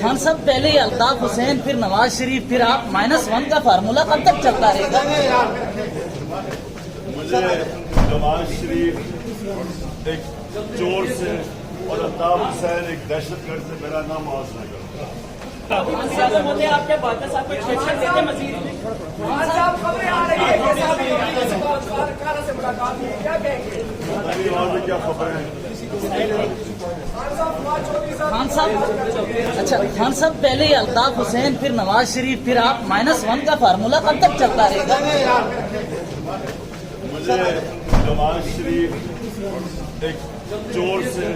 خان صاحب پہلے ہی الطاف حسین پھر نواز شریف پھر آپ -1 کا فارمولا کب تک چلتا رہے گا؟ مجھے نواز شریف ایک چور سے اور الطاف حسین ایک دہشت گرد سے میرا نام موازنہ کروں. آپ کیا بات ہے صاحب کو ایکسٹینشن دیتے مزید وہاں پہ کیا خبریں ہیں؟ خان صاحب پہلے ہی الطاف حسین پھر نواز شریف پھر آپ -1 کا فارمولا کب تک چلتا رہے گا؟ مجھے نواز شریف ایک چور سے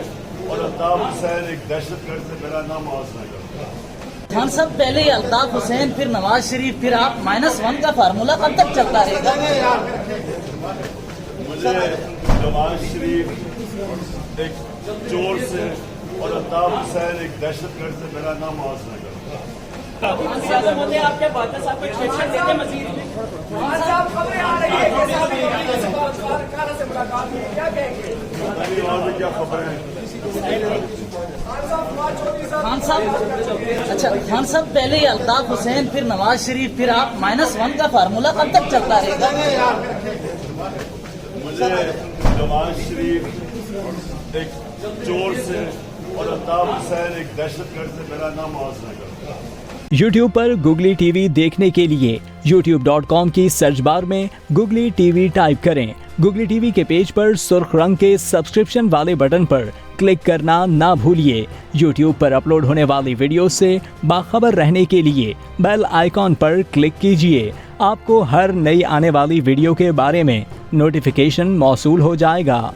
اور الطاف حسین ایک دہشت گرد سے میرا نام موازنہ کروں. خان صاحب پہلے ہی الطاف حسین پھر نواز شریف پھر آپ -1 کا فارمولا کب تک چلتا رہے گا؟ مجھے نواز شریف ایک چور سے اور الطاف حسین ایک دہشت گرد سے میرا نام موازنہ کروں. آپ کیا بات ہے صاحب کو ایکسٹینشن دیتے مزید وہاں پہ کیا خبریں ہیں؟ خان صاحب پہلے ہی الطاف حسین پھر نواز شریف پھر آپ -1 کا فارمولا کب تک چلتا رہے گا؟ مجھے نواز شریف ایک چور سے اور الطاف حسین ایک دہشت گرد سے میرا نام موازنہ کروں. YouTube پر گوگلی ٹی وی دیکھنے کے لیے youtube.com کی سرچ بار میں گوگلی ٹی وی ٹائپ کریں. گوگلی ٹی وی کے پیج پر سرخ رنگ کے سبسکرپشن والے بٹن پر کلک کرنا نہ بھولیے. YouTube پر اپلوڈ ہونے والی ویڈیو سے باخبر رہنے کے لیے بیل آئیکن پر کلک کیجیے. آپ کو ہر نئی آنے والی ویڈیو کے بارے میں نوٹیفیکیشن موصول ہو جائے گا.